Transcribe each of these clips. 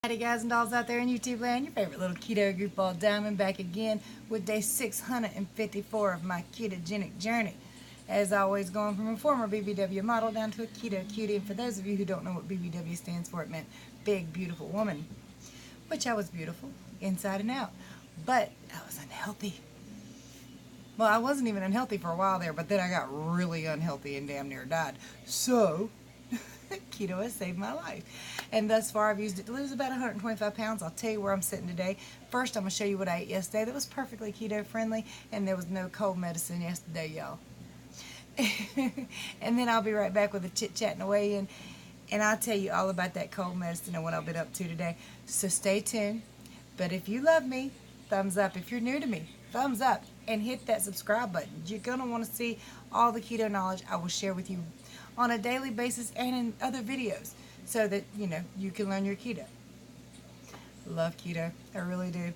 Howdy guys and dolls out there in YouTube land, your favorite little keto goofball Diamond back again with day 654 of my ketogenic journey. As always, going from a former BBW model down to a keto cutie. And for those of you who don't know what BBW stands for, it meant big beautiful woman, which I was beautiful inside and out, but I was unhealthy. Well, I wasn't even unhealthy for a while there, but then I got really unhealthy and damn near died. So keto has saved my life, and thus far I've used it to lose about 125 pounds. I'll tell you where I'm sitting today. First, I'm going to show you what I ate yesterday that was perfectly keto friendly, and there was no cold medicine yesterday, y'all. And then I'll be right back with a chit-chat and weigh in, and I'll tell you all about that cold medicine and what I've been up to today. So stay tuned. But if you love me, thumbs up. If you're new to me, thumbs up, and hit that subscribe button. You're going to want to see all the keto knowledge I will share with you on a daily basis and in other videos, so that you can learn your keto. Love keto, I really do.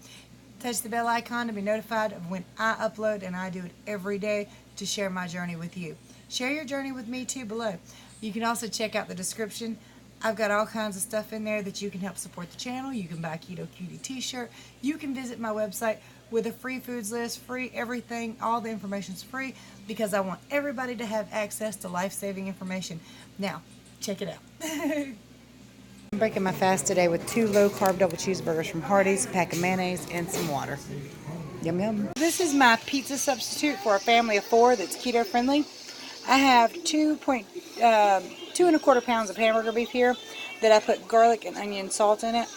Touch the bell icon to be notified of when I upload, and I do it every day to share my journey with you. Share your journey with me too below. You can also check out the description. I've got all kinds of stuff in there that you can help support the channel. You can buy a Keto Cutie t-shirt. You can visit my website with a free foods list, free everything. All the information's free because I want everybody to have access to life-saving information. Now, check it out. I'm breaking my fast today with 2 low-carb double cheeseburgers from Hardee's, a pack of mayonnaise, and some water. Yum, yum. This is my pizza substitute for a family of 4 that's keto-friendly. I have 2¼ pounds of hamburger beef here that I put garlic and onion salt in it.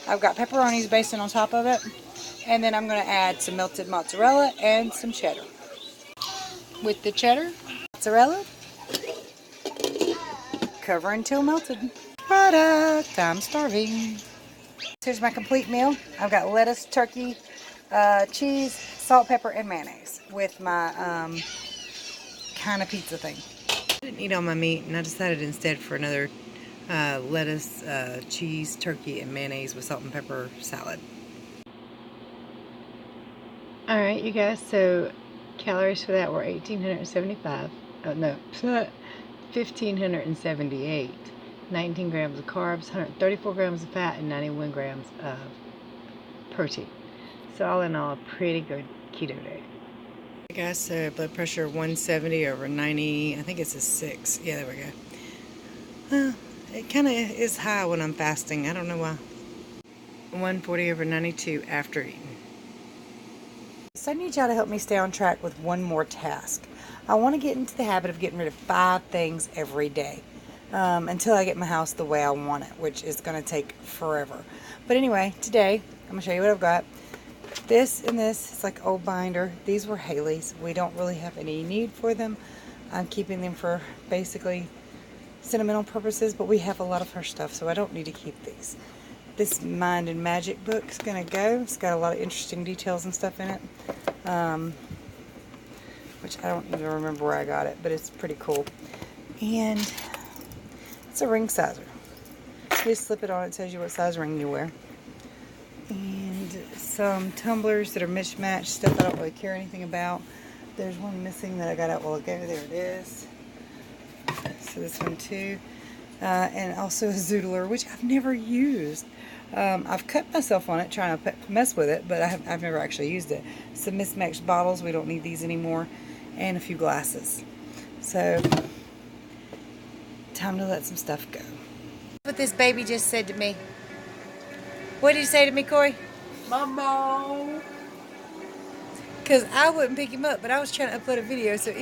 I've got pepperonis basting on top of it, and then I'm going to add some melted mozzarella and some cheddar. With the cheddar, mozzarella, cover until melted. Product, I'm starving. Here's my complete meal. I've got lettuce, turkey, cheese, salt, pepper, and mayonnaise with my kind of pizza thing. I didn't eat all my meat, and I decided instead for another lettuce, cheese, turkey, and mayonnaise with salt and pepper salad. Alright, you guys, so calories for that were 1,875. Oh, no, 1,578. 19 grams of carbs, 134 grams of fat, and 91 grams of protein. So all in all, a pretty good keto day. Hey guys, so blood pressure 170 over 90, I think it's a 6. Yeah, there we go. Well, it kind of is high when I'm fasting. I don't know why. 140 over 92 after eating. So I need y'all to help me stay on track with one more task. I want to get into the habit of getting rid of 5 things every day. Until I get my house the way I want it, which is going to take forever. But anyway, today, I'm going to show you what I've got. This and this, it's like old binder. These were Haley's. We don't really have any need for them. I'm keeping them for basically sentimental purposes, but we have a lot of her stuff, so I don't need to keep these. This Mind and Magic book is going to go. It's got a lot of interesting details and stuff in it, which I don't even remember where I got it, but it's pretty cool. And it's a ring sizer. So you slip it on, it tells you what size ring you wear. And some tumblers that are mismatched, stuff I don't really care anything about. There's one missing that I got out while ago. There it is. So this one too. And also a zoodler, which I've never used. I've cut myself on it trying to mess with it, but I've never actually used it. Some mismatched bottles, we don't need these anymore. And a few glasses. So time to let some stuff go. What this baby just said to me. What did you say to me, Corey? Mama. Because I wouldn't pick him up, but I was trying to upload a video, so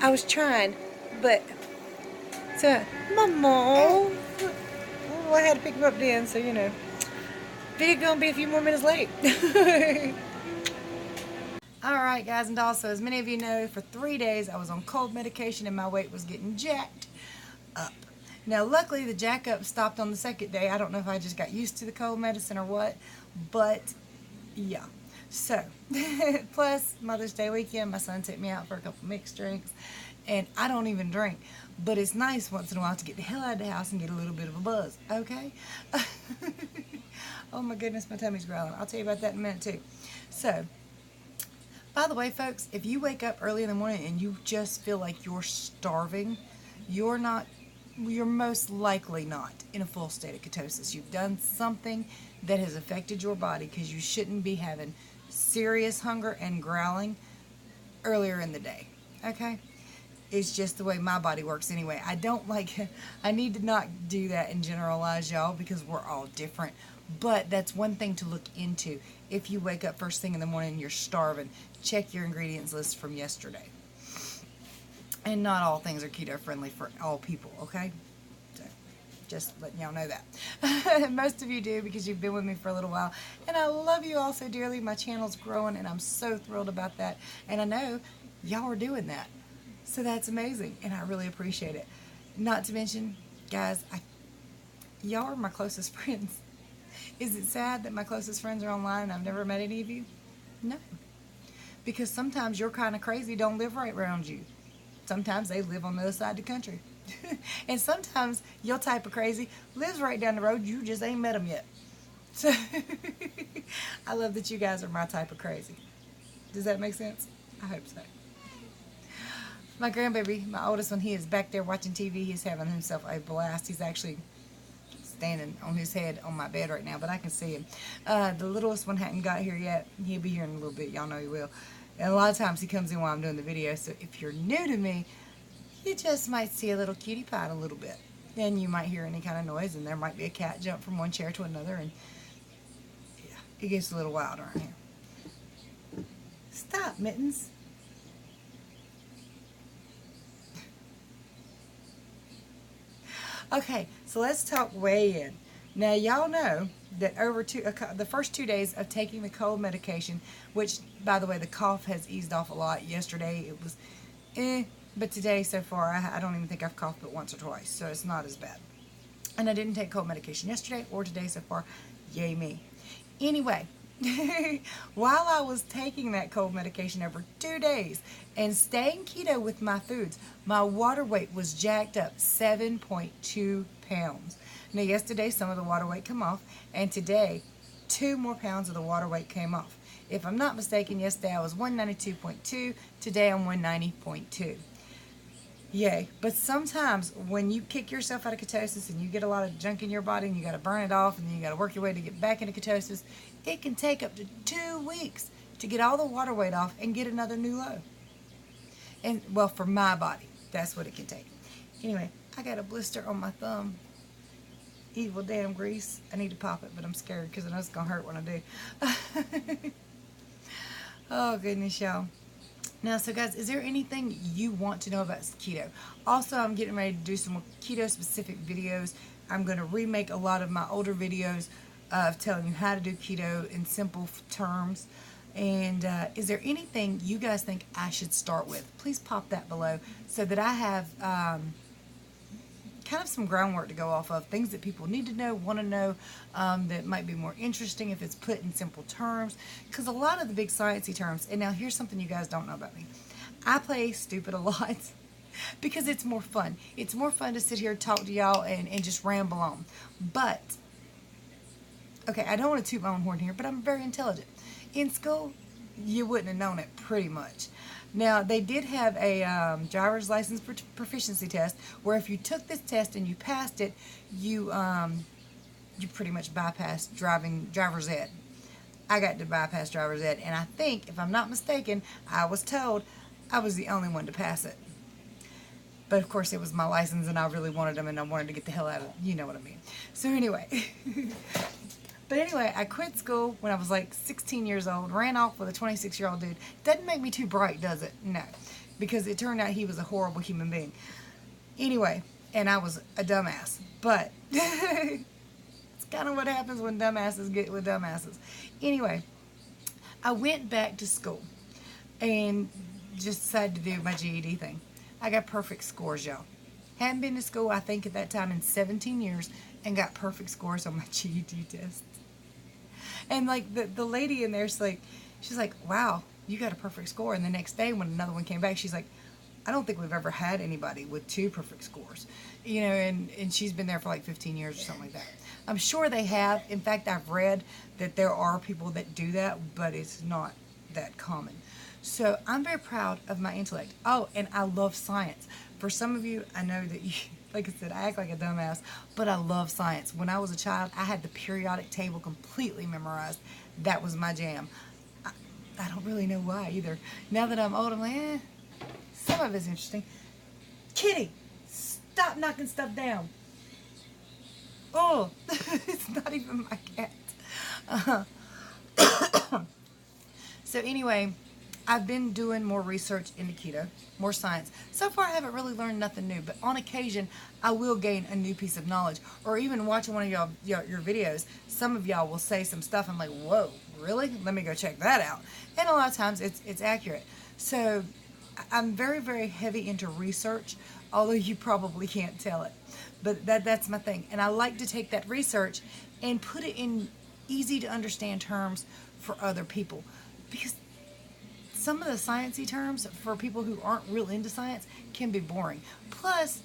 I was trying, but so Mama. Well, I had to pick him up then, so video gonna be a few more minutes late. Alright guys and dolls, so as many of you know, for 3 days I was on cold medication and my weight was getting jacked up. Now luckily the jack up stopped on the 2nd day. I don't know if I just got used to the cold medicine or what, but yeah. So, plus Mother's Day weekend, my son took me out for a couple mixed drinks, and I don't even drink, but it's nice once in a while to get the hell out of the house and get a little bit of a buzz, okay? Oh my goodness, my tummy's growling. I'll tell you about that in a minute too. So, by the way, folks, if you wake up early in the morning and you just feel like you're starving, you're not you're most likely not in a full state of ketosis. You've done something that has affected your body, because you shouldn't be having serious hunger and growling earlier in the day. Okay? It's just the way my body works anyway. I need to not do that and generalize y'all, because we're all different. But that's one thing to look into. If you wake up first thing in the morning and you're starving, check your ingredients list from yesterday. And not all things are keto friendly for all people, okay? So, just letting y'all know that. Most of you do, because you've been with me for a little while. And I love you all so dearly. My channel's growing, and I'm so thrilled about that. And I know y'all are doing that. So that's amazing, and I really appreciate it. Not to mention, guys, y'all are my closest friends. Is it sad that my closest friends are online and I've never met any of you? No. Because sometimes you're kind of crazy don't live right around you. Sometimes they live on the other side of the country. And sometimes your type of crazy lives right down the road. You just ain't met them yet. So I love that you guys are my type of crazy. Does that make sense? I hope so. My grandbaby, my oldest one, he is back there watching TV. He's having himself a blast. He's actually standing on his head on my bed right now, but I can see him. The littlest one hadn't got here yet. He'll be here in a little bit. Y'all know he will. And a lot of times he comes in while I'm doing the video, so if you're new to me, you just might see a little cutie pie a little bit. Then you might hear any kind of noise, and there might be a cat jump from one chair to another, and yeah, it gets a little wild around here. Stop, Mittens. Okay, so let's talk weigh-in. Now, y'all know that the first 2 days of taking the cold medication, which, by the way, the cough has eased off a lot. Yesterday, it was but today, so far, I don't even think I've coughed but once or twice, so it's not as bad. And I didn't take cold medication yesterday or today so far. Yay me. Anyway, while I was taking that cold medication over 2 days and staying keto with my foods, my water weight was jacked up 7.2 pounds. Now, yesterday, some of the water weight came off, and today, 2 more pounds of the water weight came off. If I'm not mistaken, yesterday I was 192.2, today I'm 190.2. Yay. But sometimes when you kick yourself out of ketosis and you get a lot of junk in your body and you got to burn it off and then you got to work your way to get back into ketosis, it can take up to 2 weeks to get all the water weight off and get another new low. And, well, for my body, that's what it can take. Anyway, I got a blister on my thumb. Evil damn grease. I need to pop it, but I'm scared because I know it's going to hurt when I do. Oh, goodness, y'all. Now, so guys, is there anything you want to know about keto? Also, I'm getting ready to do some more keto-specific videos. I'm going to remake a lot of my older videos of telling you how to do keto in simple terms. And is there anything you guys think I should start with? Please pop that below so that I have kind of some groundwork to go off of, things that people need to know, want to know, that might be more interesting if it's put in simple terms, because a lot of the big sciencey terms, and now here's something you guys don't know about me. I play stupid a lot because it's more fun. It's more fun to sit here, talk to y'all, and just ramble on. But, okay, I don't want to toot my own horn here, but I'm very intelligent. In school, you wouldn't have known it pretty much. Now, they did have a driver's license proficiency test where if you took this test and you passed it, you pretty much bypassed driver's ed. I got to bypass driver's ed, and I think, if I'm not mistaken, I was told I was the only one to pass it. But, of course, it was my license, and I really wanted them, and I wanted to get the hell out of it. You know what I mean. So, anyway. But anyway, I quit school when I was like 16 years old, ran off with a 26-year-old dude. Doesn't make me too bright, does it? No. Because it turned out he was a horrible human being. Anyway, and I was a dumbass. But it's kind of what happens when dumbasses get with dumbasses. Anyway, I went back to school and just decided to do my GED thing. I got perfect scores, y'all. Hadn't been to school, I think, at that time in 17 years and got perfect scores on my GED test. And like the lady in there, she's like, wow, you got a perfect score. And the next day when another one came back, she's like, I don't think we've ever had anybody with 2 perfect scores. You know, and she's been there for like 15 years or something like that. I'm sure they have. In fact, I've read that there are people that do that, but it's not that common. So I'm very proud of my intellect. Oh, and I love science. For some of you, I know that Like I said, I act like a dumbass, but I love science. When I was a child, I had the periodic table completely memorized. That was my jam. I don't really know why either. Now that I'm old, I'm like, some of it's interesting. Kitty, stop knocking stuff down. Oh, it's not even my cat. So anyway, I've been doing more research into keto, more science. So far, I haven't really learned nothing new, but on occasion, I will gain a new piece of knowledge. Or even watching one of your videos, some of y'all will say some stuff. I'm like, whoa, really? Let me go check that out. And a lot of times, it's accurate. So I'm very, very heavy into research, although you probably can't tell it. But that's my thing. And I like to take that research and put it in easy to understand terms for other people. Because some of the sciencey terms for people who aren't real into science can be boring. Plus,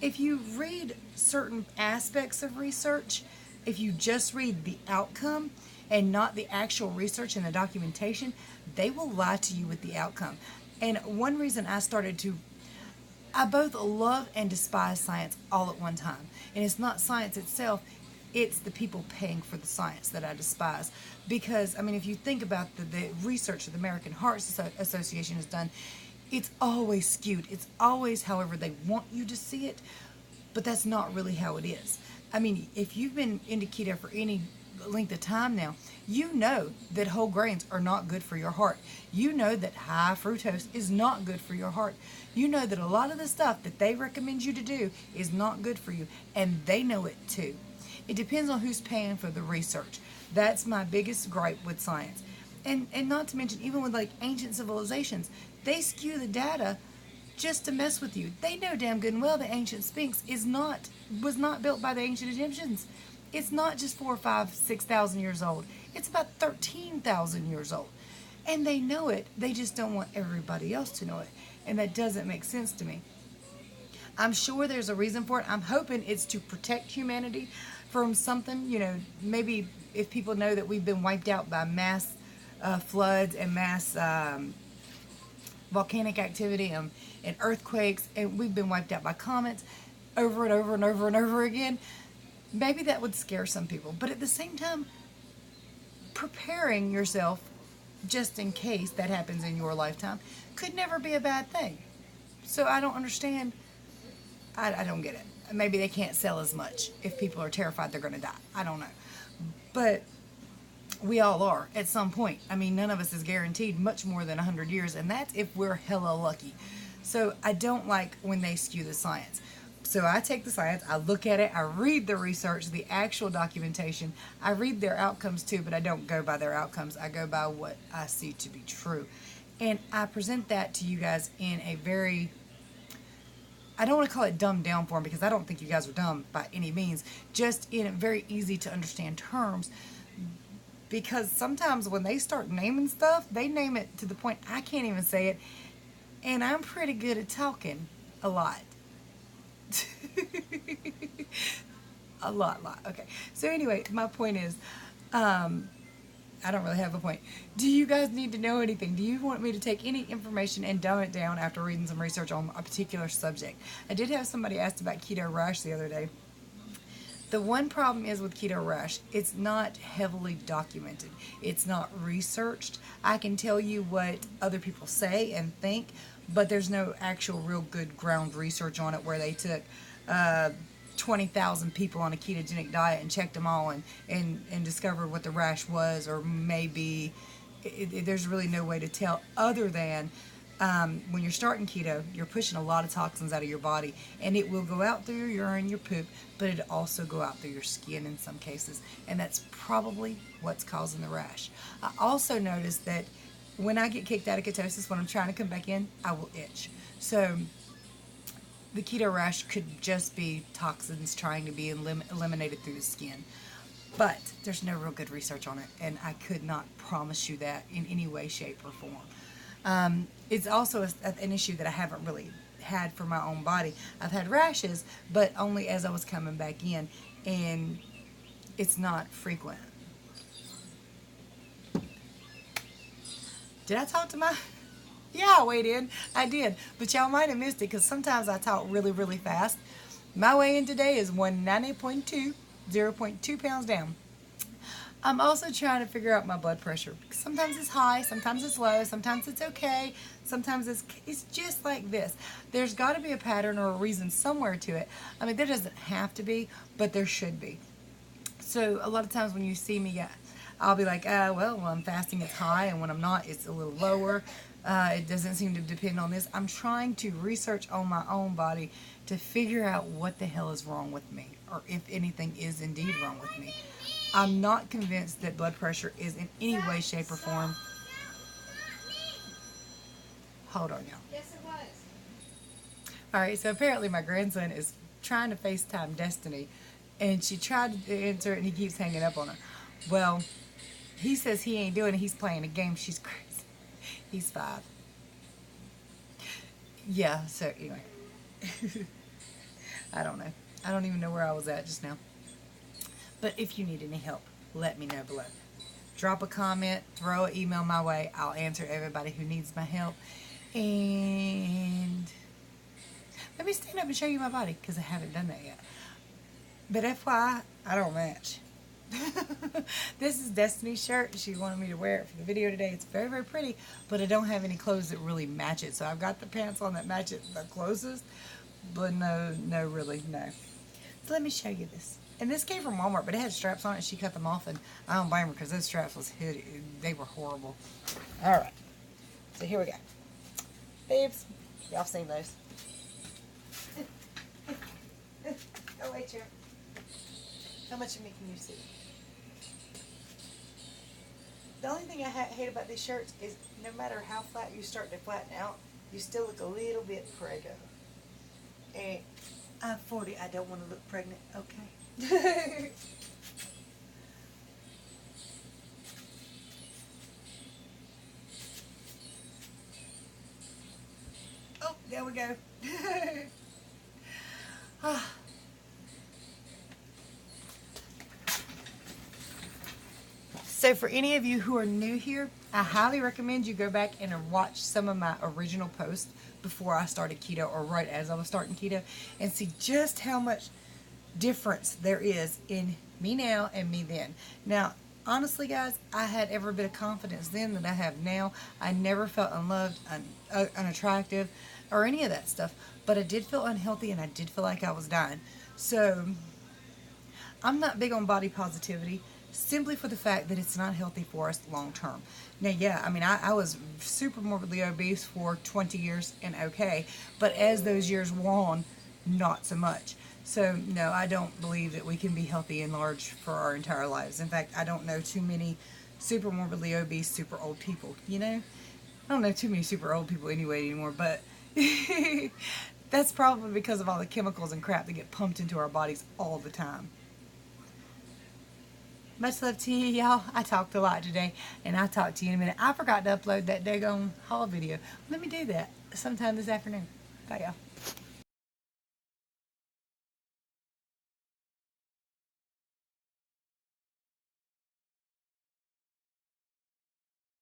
if you read certain aspects of research, if you just read the outcome and not the actual research and the documentation, they will lie to you with the outcome. And one reason I both love and despise science all at one time. And it's not science itself, it's the people paying for the science that I despise. Because, I mean, if you think about the research that the American Heart Association has done, it's always skewed. It's always however they want you to see it, but that's not really how it is. I mean, if you've been into keto for any length of time now, you know that whole grains are not good for your heart. You know that high fructose is not good for your heart. You know that a lot of the stuff that they recommend you to do is not good for you, and they know it too. It depends on who's paying for the research. That's my biggest gripe with science. And not to mention, even with like ancient civilizations, they skew the data just to mess with you. They know damn good and well the ancient Sphinx was not built by the ancient Egyptians. It's not just 4,000, 5,000, 6,000 years old. It's about 13,000 years old. And they know it. They just don't want everybody else to know it. And that doesn't make sense to me. I'm sure there's a reason for it. I'm hoping it's to protect humanity from something. You know, maybe if people know that we've been wiped out by mass floods and mass volcanic activity and earthquakes, and we've been wiped out by comets over and over and over and over again, maybe that would scare some people. But at the same time, preparing yourself just in case that happens in your lifetime could never be a bad thing. So I don't understand. I don't get it. Maybe they can't sell as much if people are terrified they're going to die. I don't know. But we all are at some point. I mean, none of us is guaranteed much more than 100 years, and that's if we're hella lucky. So I don't like when they skew the science. So I take the science, I look at it, I read the research, the actual documentation. I read their outcomes too, but I don't go by their outcomes. I go by what I see to be true. And I present that to you guys in a very, I don't want to call it dumbed down form, because I don't think you guys are dumb by any means, just in a very easy to understand terms. Because sometimes when they start naming stuff, they name it to the point I can't even say it. And I'm pretty good at talking a lot. a lot. Okay. So anyway, my point is, I don't really have a point. Do you guys need to know anything? Do you want me to take any information and dumb it down after reading some research on a particular subject? I did have somebody asked about keto rash the other day. The one problem is with keto rash, it's not heavily documented. It's not researched. I can tell you what other people say and think, but there's no actual real good ground research on it where they took 20,000 people on a ketogenic diet and checked them all and discovered what the rash was, or maybe there's really no way to tell other than when you're starting keto, you're pushing a lot of toxins out of your body, and it will go out through your urine, your poop, but it'll also go out through your skin in some cases, and that's probably what's causing the rash. I also noticed that when I get kicked out of ketosis, when I'm trying to come back in, I will itch. So the keto rash could just be toxins trying to be eliminated through the skin. But there's no real good research on it, and I could not promise you that in any way, shape, or form. It's also an issue that I haven't really had for my own body. I've had rashes, but only as I was coming back in, and it's not frequent. Did I talk to my... Yeah, I weighed in. I did. But y'all might have missed it, because sometimes I talk really, really fast. My weigh-in today is 190.2, 0.2 pounds down. I'm also trying to figure out my blood pressure. Sometimes it's high, sometimes it's low, sometimes it's okay, sometimes it's just like this. There's got to be a pattern or a reason somewhere to it. I mean, there doesn't have to be, but there should be. So a lot of times when you see me, I'll be like, well, when I'm fasting it's high, and when I'm not it's a little lower. It doesn't seem to depend on this. I'm trying to research on my own body to figure out what the hell is wrong with me, or if anything is indeed wrong with me. I'm not convinced that blood pressure is in any way, shape, or form. Hold on, y'all. Yes, it was. Alright, so apparently my grandson is trying to FaceTime Destiny, and she tried to answer it and he keeps hanging up on her. Well, he says he ain't doing it, he's playing a game. She's crazy. He's 5. Yeah, so anyway. I don't know. I don't even know where I was at just now. But if you need any help, let me know below. Drop a comment, throw an email my way. I'll answer everybody who needs my help. And let me stand up and show you my body, because I haven't done that yet. But FYI, I don't match. This is Destiny's shirt. She wanted me to wear it for the video today. It's very, very pretty, but I don't have any clothes that really match it. So I've got the pants on that match it the closest, but no, really, no. So let me show you this. And this came from Walmart, but it had straps on it. She cut them off, and I don't blame her, because those straps was hideous. They were horrible. All right. So here we go. Babes, y'all seen those? Oh, wait, chair. How much of me can you see? The only thing I hate about these shirts is no matter how flat you start to flatten out, you still look a little bit preggo. And I'm 40. I don't want to look pregnant. Okay. Oh, there we go. So for any of you who are new here, I highly recommend you go back and watch some of my original posts before I started keto, or right as I was starting keto, and see just how much difference there is in me now and me then. Now, honestly, guys, I had every bit of confidence then that I have now. I never felt unloved, unattractive, or any of that stuff, but I did feel unhealthy, and I did feel like I was dying. So I'm not big on body positivity, simply for the fact that it's not healthy for us long term. Now, yeah, I mean, I was super morbidly obese for 20 years and okay, but as those years wore on, not so much. So, no, I don't believe that we can be healthy and large for our entire lives. In fact, I don't know too many super morbidly obese, super old people, you know? I don't know too many super old people anymore, but that's probably because of all the chemicals and crap that get pumped into our bodies all the time. Much love to you, y'all. I talked a lot today, and I'll talk to you in a minute. I forgot to upload that daggone haul video. Let me do that sometime this afternoon. Bye, y'all.